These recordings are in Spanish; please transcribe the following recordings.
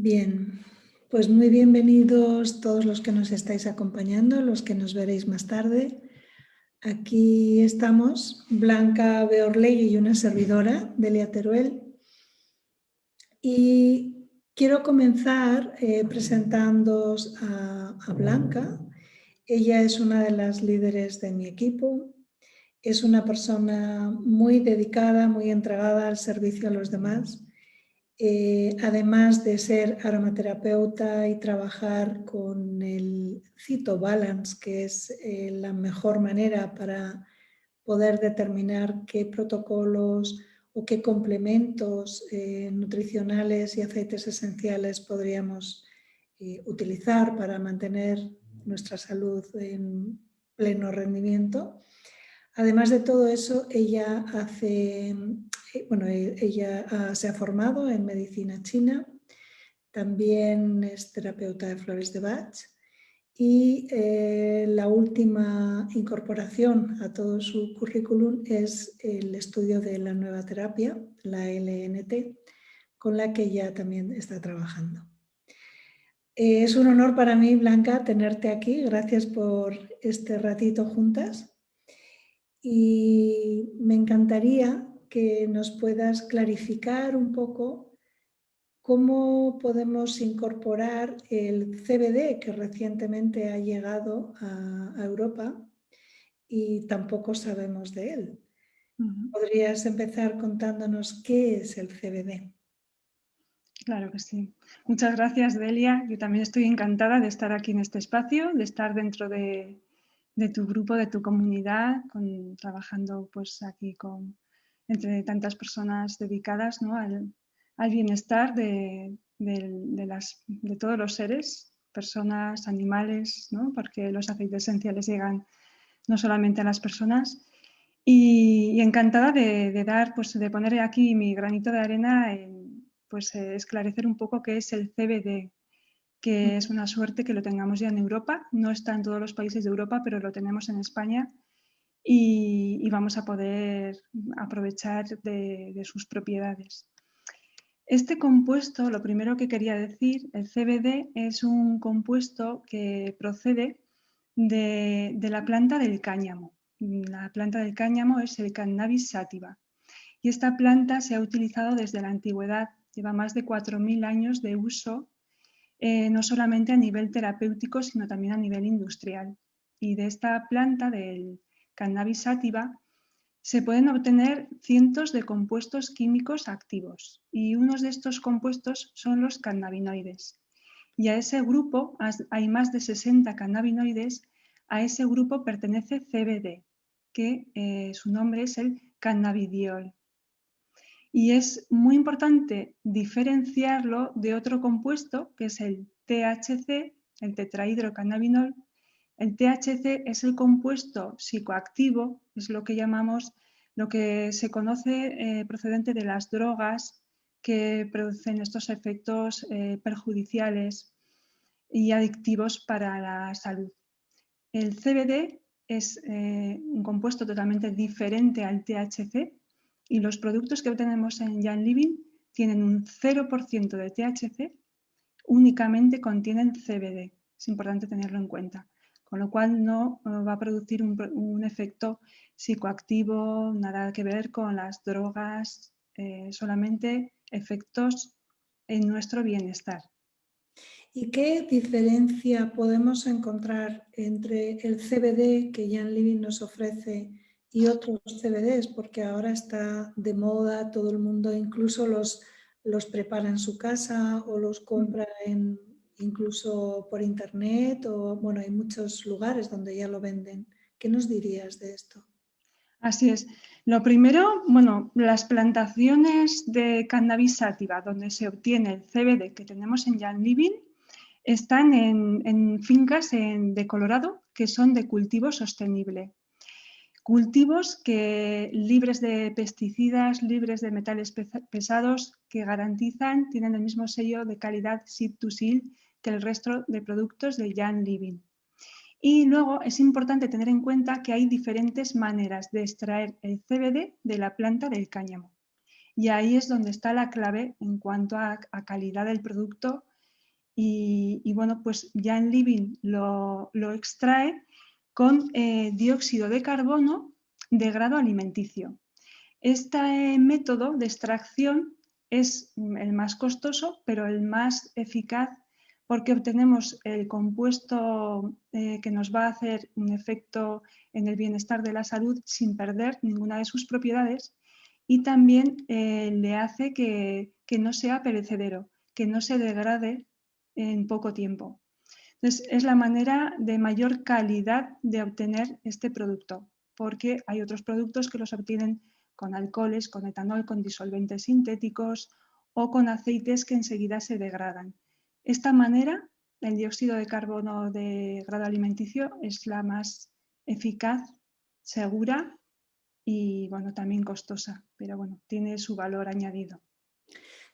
Bien, pues muy bienvenidos todos los que nos estáis acompañando, los que nos veréis más tarde. Aquí estamos, Blanca Beorlegui y una servidora, Delia Teruel. Y quiero comenzar presentándoos a Blanca. Ella es una de las líderes de mi equipo. Es una persona muy dedicada, muy entregada al servicio a los demás. Además de ser aromaterapeuta y trabajar con el Cytobalance, que es la mejor manera para poder determinar qué protocolos o qué complementos nutricionales y aceites esenciales podríamos utilizar para mantener nuestra salud en pleno rendimiento. Además de todo eso, ella se ha formado en medicina china, también es terapeuta de flores de Bach y la última incorporación a todo su currículum es el estudio de la nueva terapia, la LNT, con la que ella también está trabajando. Es un honor para mí, Blanca, tenerte aquí. Gracias por este ratito juntas. Y me encantaría que nos puedas clarificar un poco cómo podemos incorporar el CBD que recientemente ha llegado a Europa y tampoco sabemos de él. ¿Podrías empezar contándonos qué es el CBD? Claro que sí. Muchas gracias, Delia. Yo también estoy encantada de estar aquí en este espacio, de estar dentro de tu grupo, de tu comunidad, trabajando pues aquí entre tantas personas dedicadas, ¿no? al bienestar de todos los seres, personas, animales, ¿no? Porque los aceites esenciales llegan no solamente a las personas. Y encantada de poner aquí mi granito de arena en esclarecer un poco qué es el CBD, que es una suerte que lo tengamos ya en Europa. No está en todos los países de Europa, pero lo tenemos en España y vamos a poder aprovechar de sus propiedades. Este compuesto, lo primero que quería decir, el CBD es un compuesto que procede de la planta del cáñamo. La planta del cáñamo es el Cannabis sativa y esta planta se ha utilizado desde la antigüedad, lleva más de 4.000 años de uso, no solamente a nivel terapéutico, sino también a nivel industrial. Y de esta planta del Cannabis sativa se pueden obtener cientos de compuestos químicos activos y unos de estos compuestos son los cannabinoides. Y a ese grupo, hay más de 60 cannabinoides, a ese grupo pertenece CBD, que su nombre es el cannabidiol. Y es muy importante diferenciarlo de otro compuesto que es el THC, el tetrahidrocannabinol. El THC es el compuesto psicoactivo, es lo que llamamos, lo que se conoce procedente de las drogas que producen estos efectos perjudiciales y adictivos para la salud. El CBD es un compuesto totalmente diferente al THC y los productos que obtenemos en Young Living tienen un 0% de THC, únicamente contienen CBD. Es importante tenerlo en cuenta. Con lo cual no va a producir un efecto psicoactivo, nada que ver con las drogas, solamente efectos en nuestro bienestar. ¿Y qué diferencia podemos encontrar entre el CBD que Young Living nos ofrece y otros CBDs? Porque ahora está de moda, todo el mundo incluso los prepara en su casa o los compra incluso por internet o bueno, hay muchos lugares donde ya lo venden. ¿Qué nos dirías de esto? Así es. Lo primero, bueno, las plantaciones de cannabis sativa donde se obtiene el CBD que tenemos en Young Living están en fincas de Colorado que son de cultivo sostenible. Cultivos libres de pesticidas, libres de metales pesados, que garantizan, tienen el mismo sello de calidad Seed to Seal que el resto de productos de Young Living. Y luego es importante tener en cuenta que hay diferentes maneras de extraer el CBD de la planta del cáñamo. Y ahí es donde está la clave en cuanto a calidad del producto y bueno, pues Jan Living lo extrae con dióxido de carbono de grado alimenticio. Este método de extracción es el más costoso, pero el más eficaz porque obtenemos el compuesto que nos va a hacer un efecto en el bienestar de la salud sin perder ninguna de sus propiedades y también le hace que no sea perecedero, que no se degrade en poco tiempo. Entonces, es la manera de mayor calidad de obtener este producto, porque hay otros productos que los obtienen con alcoholes, con etanol, con disolventes sintéticos o con aceites que enseguida se degradan. Esta manera, el dióxido de carbono de grado alimenticio es la más eficaz, segura y bueno, también costosa, pero bueno, tiene su valor añadido.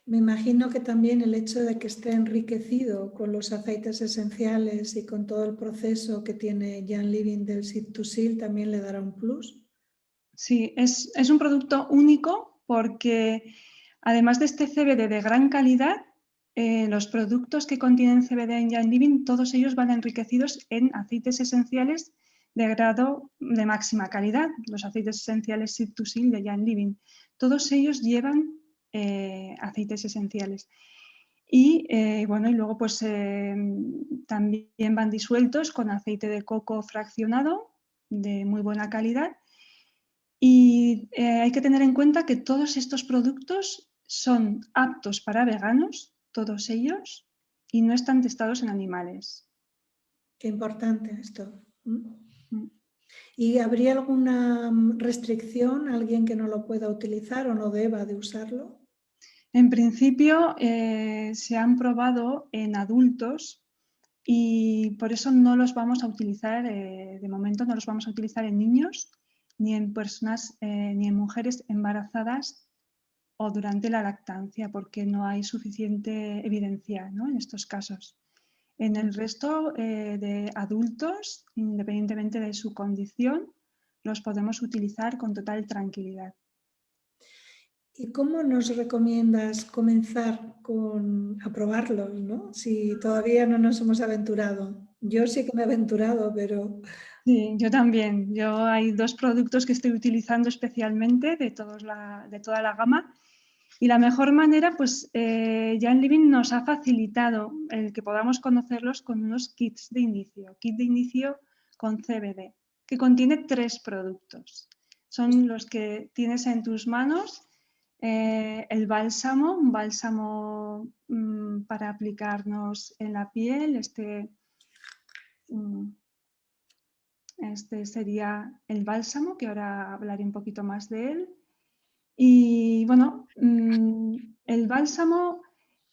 Me imagino que también el hecho de que esté enriquecido con los aceites esenciales y con todo el proceso que tiene Jan Living del Seed to Seal también le dará un plus. Sí, es un producto único porque además de este CBD de gran calidad, los productos que contienen CBD en Jan Living, todos ellos van enriquecidos en aceites esenciales de grado de máxima calidad, los aceites esenciales Seed to Seal de Jan Living. Todos ellos llevan aceites esenciales. Y bueno, y luego pues también van disueltos con aceite de coco fraccionado de muy buena calidad. Y hay que tener en cuenta que todos estos productos son aptos para veganos, todos ellos, y no están testados en animales. Qué importante esto. Mm. ¿Y habría alguna restricción, alguien que no lo pueda utilizar o no deba de usarlo? En principio se han probado en adultos y por eso no los vamos a utilizar, de momento no los vamos a utilizar en niños, ni en personas, ni en mujeres embarazadas o durante la lactancia, porque no hay suficiente evidencia, ¿no?, en estos casos. En el resto de adultos, independientemente de su condición, los podemos utilizar con total tranquilidad. ¿Y cómo nos recomiendas comenzar a probarlos, ¿no? Si todavía no nos hemos aventurado? Yo sí que me he aventurado, pero... Sí, yo también. Yo hay dos productos que estoy utilizando especialmente de toda la gama. Y la mejor manera, pues Jan Living nos ha facilitado el que podamos conocerlos con unos kits de inicio. Kit de inicio con CBD, que contiene 3 productos. Son los que tienes en tus manos. El bálsamo, un bálsamo para aplicarnos en la piel. Este sería el bálsamo, que ahora hablaré un poquito más de él. Y bueno, el bálsamo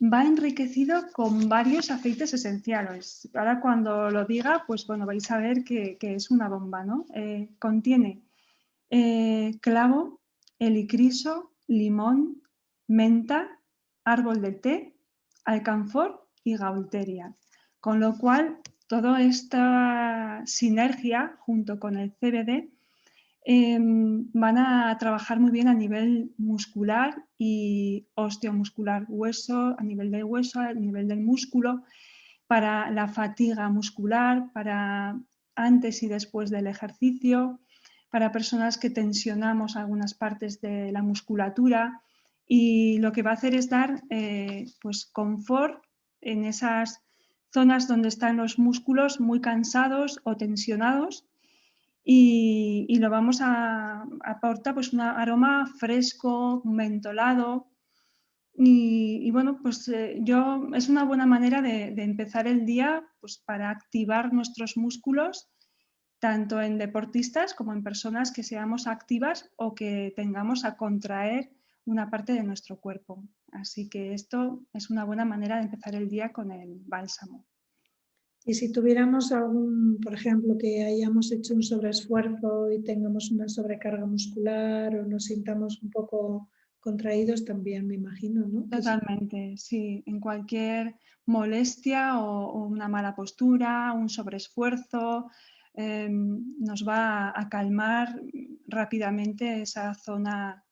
va enriquecido con varios aceites esenciales. Ahora cuando lo diga, pues bueno, vais a ver que es una bomba, ¿no? Contiene clavo, helicriso, limón, menta, árbol de té, alcanfor y gaulteria. Con lo cual, toda esta sinergia junto con el CBD van a trabajar muy bien a nivel muscular y osteomuscular, hueso, a nivel del hueso, a nivel del músculo, para la fatiga muscular, para antes y después del ejercicio, para personas que tensionamos algunas partes de la musculatura, y lo que va a hacer es dar pues confort en esas zonas donde están los músculos muy cansados o tensionados, y lo vamos a aportar pues un aroma fresco, mentolado. Y bueno, pues es una buena manera de empezar el día pues para activar nuestros músculos, tanto en deportistas como en personas que seamos activas o que tengamos a contraer una parte de nuestro cuerpo. Así que esto es una buena manera de empezar el día con el bálsamo. Y si tuviéramos algún, por ejemplo, que hayamos hecho un sobreesfuerzo y tengamos una sobrecarga muscular o nos sintamos un poco contraídos, también me imagino, ¿no? Totalmente, sí. En cualquier molestia o una mala postura, un sobreesfuerzo, nos va a calmar rápidamente esa zona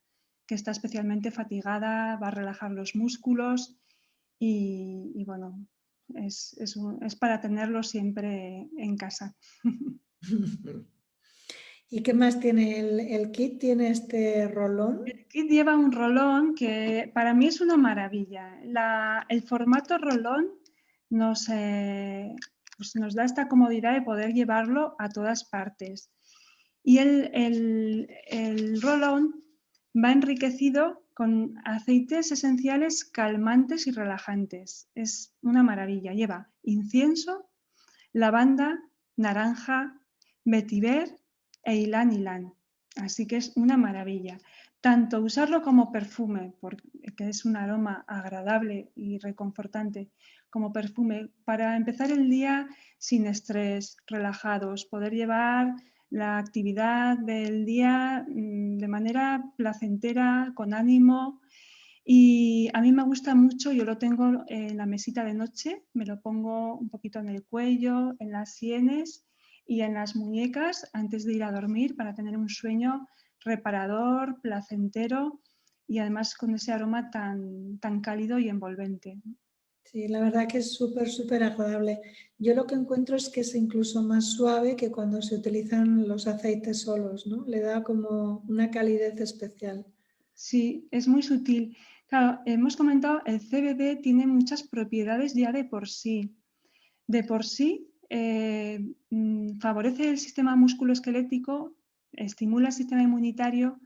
que está especialmente fatigada, va a relajar los músculos y bueno, es para tenerlo siempre en casa. ¿Y qué más tiene el kit? ¿Tiene este rolón? El kit lleva un rolón que para mí es una maravilla. El formato rolón pues nos da esta comodidad de poder llevarlo a todas partes. Y el rolón va enriquecido con aceites esenciales calmantes y relajantes. Es una maravilla. Lleva incienso, lavanda, naranja, vetiver e ylang ylang. Así que es una maravilla. Tanto usarlo como perfume, porque es un aroma agradable y reconfortante, como perfume, para empezar el día sin estrés, relajados, poder llevar la actividad del día de manera placentera, con ánimo. Y a mí me gusta mucho, yo lo tengo en la mesita de noche, me lo pongo un poquito en el cuello, en las sienes y en las muñecas antes de ir a dormir para tener un sueño reparador, placentero y además con ese aroma tan cálido y envolvente. Sí, la verdad que es súper, súper agradable. Yo lo que encuentro es que es incluso más suave que cuando se utilizan los aceites solos, ¿no? Le da como una calidez especial. Sí, es muy sutil. Claro, hemos comentado, el CBD tiene muchas propiedades ya de por sí. De por sí, favorece el sistema musculoesquelético, estimula el sistema inmunitario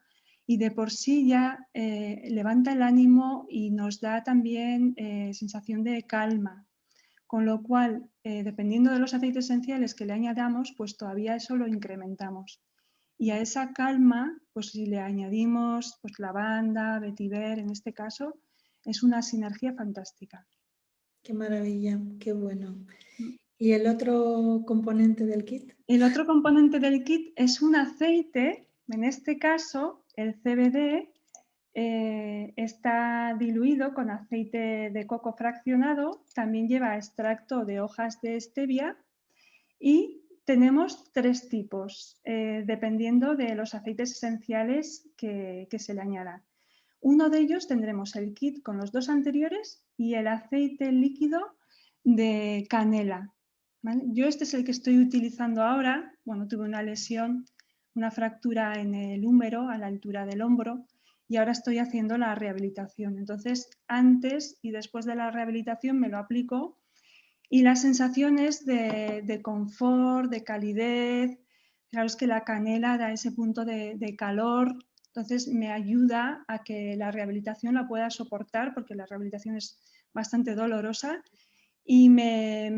y de por sí ya levanta el ánimo y nos da también sensación de calma. Con lo cual, dependiendo de los aceites esenciales que le añadamos, pues todavía eso lo incrementamos. Y a esa calma, pues si le añadimos pues, lavanda, vetiver, en este caso, es una sinergia fantástica. Qué maravilla, qué bueno. ¿Y el otro componente del kit? El otro componente del kit es un aceite, en este caso el CBD está diluido con aceite de coco fraccionado, también lleva extracto de hojas de stevia y tenemos tres tipos, dependiendo de los aceites esenciales que se le añadan. Uno de ellos tendremos el kit con los dos anteriores y el aceite líquido de canela. ¿Vale? Yo este es el que estoy utilizando ahora. Bueno, tuve una lesión, una fractura en el húmero a la altura del hombro y ahora estoy haciendo la rehabilitación. Entonces, antes y después de la rehabilitación me lo aplico y las sensaciones de confort, de calidez, claro, es que la canela da ese punto de calor, entonces me ayuda a que la rehabilitación la pueda soportar porque la rehabilitación es bastante dolorosa y me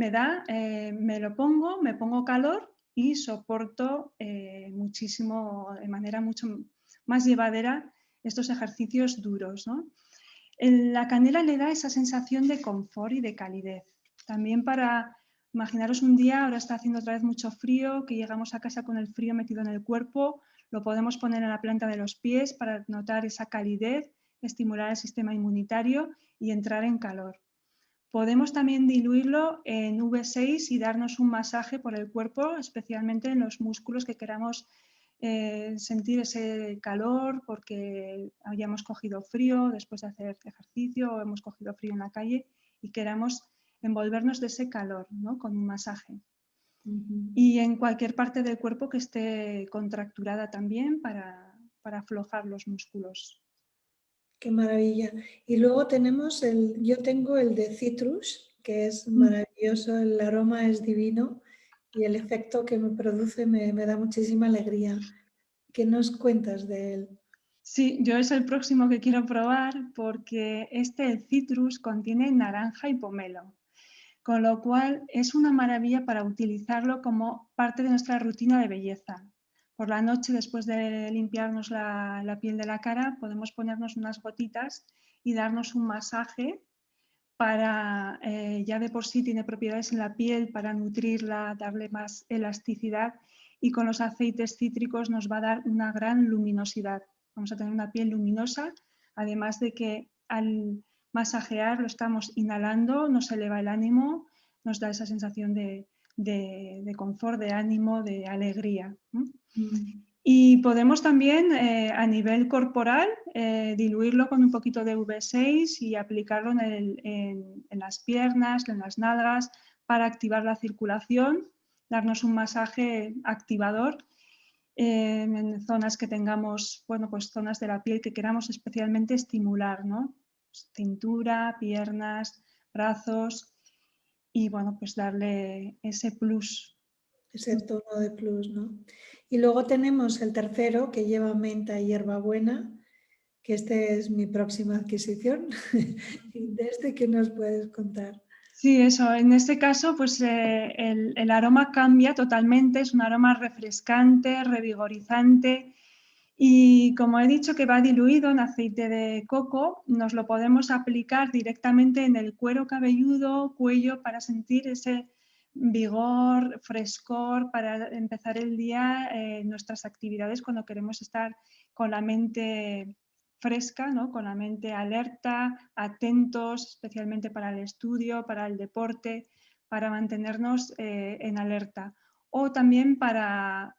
lo pongo, me pongo calor y soporto muchísimo, de manera mucho más llevadera estos ejercicios duros, ¿no? La canela le da esa sensación de confort y de calidez. También para, imaginaros un día, ahora está haciendo otra vez mucho frío, que llegamos a casa con el frío metido en el cuerpo, lo podemos poner en la planta de los pies para notar esa calidez, estimular el sistema inmunitario y entrar en calor. Podemos también diluirlo en V6 y darnos un masaje por el cuerpo, especialmente en los músculos que queramos sentir ese calor porque hayamos cogido frío después de hacer ejercicio o hemos cogido frío en la calle y queramos envolvernos de ese calor, ¿no? Con un masaje. Y en cualquier parte del cuerpo que esté contracturada también para aflojar los músculos. Qué maravilla. Y luego tenemos yo tengo el de citrus, que es maravilloso, el aroma es divino y el efecto que me produce me da muchísima alegría. ¿Qué nos cuentas de él? Sí, yo es el próximo que quiero probar porque el citrus contiene naranja y pomelo, con lo cual es una maravilla para utilizarlo como parte de nuestra rutina de belleza. Por la noche, después de limpiarnos la piel de la cara, podemos ponernos unas gotitas y darnos un masaje para, ya de por sí tiene propiedades en la piel para nutrirla, darle más elasticidad y con los aceites cítricos nos va a dar una gran luminosidad. Vamos a tener una piel luminosa, además de que al masajear lo estamos inhalando, nos eleva el ánimo, nos da esa sensación de confort, de ánimo, de alegría. Y podemos también a nivel corporal diluirlo con un poquito de V6 y aplicarlo en las piernas, en las nalgas, para activar la circulación, darnos un masaje activador en zonas que tengamos, bueno, pues zonas de la piel que queramos especialmente estimular, ¿no? Cintura, piernas, brazos y bueno, pues darle ese plus. Ese tono de plus, ¿no? Y luego tenemos el tercero que lleva menta y hierbabuena, que este es mi próxima adquisición. ¿De este qué nos puedes contar? Sí, eso. En este caso, pues el aroma cambia totalmente, es un aroma refrescante, revigorizante y como he dicho que va diluido en aceite de coco, nos lo podemos aplicar directamente en el cuero cabelludo, cuello, para sentir ese vigor, frescor, para empezar el día, nuestras actividades cuando queremos estar con la mente fresca, ¿no? Con la mente alerta, atentos, especialmente para el estudio, para el deporte, para mantenernos en alerta. O también para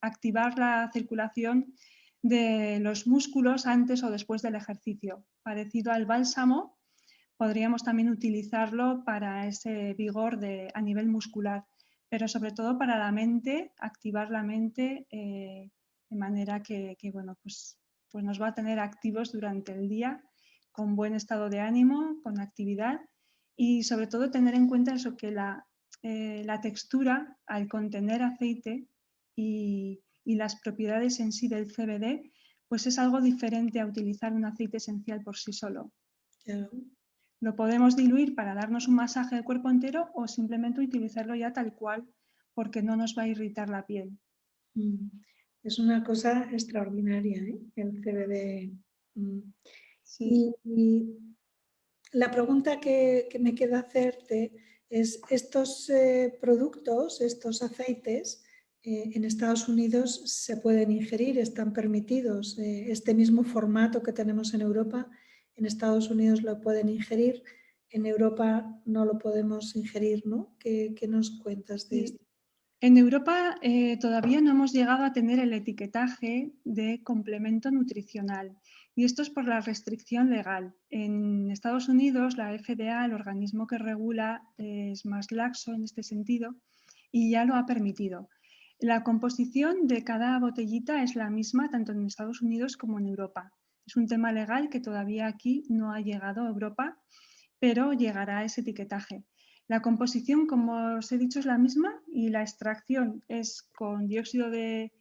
activar la circulación de los músculos antes o después del ejercicio. Parecido al bálsamo, podríamos también utilizarlo para ese vigor a nivel muscular, pero sobre todo para la mente, activar la mente de manera que bueno, pues nos va a tener activos durante el día, con buen estado de ánimo, con actividad y sobre todo tener en cuenta eso, que la textura al contener aceite y las propiedades en sí del CBD, pues es algo diferente a utilizar un aceite esencial por sí solo. Claro. Lo podemos diluir para darnos un masaje del cuerpo entero o simplemente utilizarlo ya tal cual porque no nos va a irritar la piel. Es una cosa extraordinaria, ¿eh? El CBD. Sí. Y la pregunta que me queda hacerte es, estos productos, estos aceites, en Estados Unidos se pueden ingerir, están permitidos. Este mismo formato que tenemos en Europa, en Estados Unidos lo pueden ingerir, en Europa no lo podemos ingerir, ¿no? ¿Qué nos cuentas de esto? Sí. En Europa todavía no hemos llegado a tener el etiquetaje de complemento nutricional y esto es por la restricción legal. En Estados Unidos la FDA, el organismo que regula, es más laxo en este sentido y ya lo ha permitido. La composición de cada botellita es la misma tanto en Estados Unidos como en Europa. Es un tema legal que todavía aquí no ha llegado a Europa, pero llegará a ese etiquetaje. La composición, como os he dicho, es la misma y la extracción es con dióxido de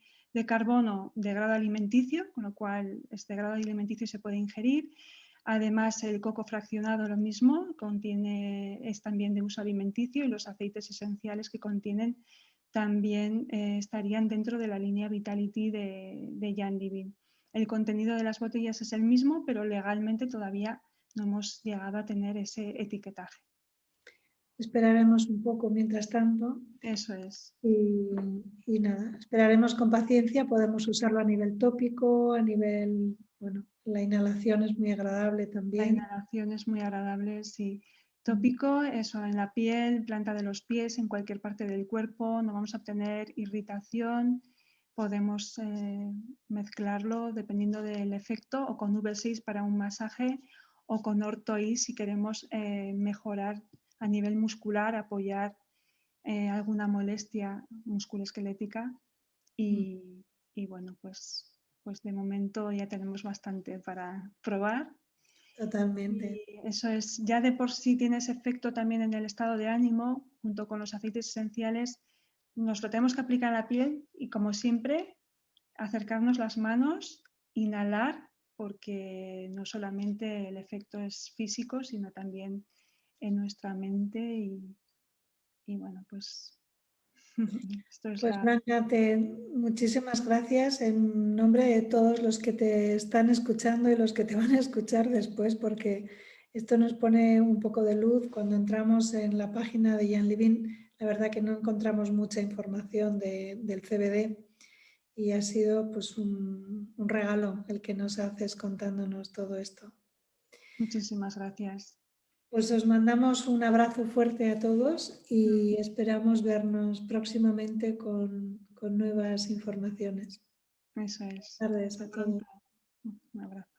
carbono de grado alimenticio, con lo cual este grado alimenticio se puede ingerir. Además, el coco fraccionado lo mismo, es también de uso alimenticio y los aceites esenciales que contienen también estarían dentro de la línea Vitality de Jan Living. El contenido de las botellas es el mismo, pero legalmente todavía no hemos llegado a tener ese etiquetaje. Esperaremos un poco mientras tanto Eso es. y nada, esperaremos con paciencia, podemos usarlo a nivel tópico, a nivel, bueno, la inhalación es muy agradable La también. inhalación es muy agradable, sí. Tópico, eso en la piel, planta de los pies, en cualquier parte del cuerpo, no vamos a obtener irritación. Podemos mezclarlo dependiendo del efecto o con V6 para un masaje o con Ortho-I si queremos mejorar a nivel muscular, apoyar alguna molestia musculoesquelética y bueno, pues de momento ya tenemos bastante para probar. Totalmente. Y eso es, ya de por sí tiene ese efecto también en el estado de ánimo, junto con los aceites esenciales, nos lo tenemos que aplicar a la piel y como siempre, acercarnos las manos, inhalar, porque no solamente el efecto es físico, sino también en nuestra mente y bueno, pues esto es Pues la... Blanca, muchísimas gracias en nombre de todos los que te están escuchando y los que te van a escuchar después, porque esto nos pone un poco de luz. Cuando entramos en la página de Jan Living, la verdad que no encontramos mucha información del CBD y ha sido pues un regalo el que nos haces contándonos todo esto. Muchísimas gracias. Pues os mandamos un abrazo fuerte a todos y esperamos vernos próximamente con nuevas informaciones. Eso es. Buenas tardes a todos. Un abrazo.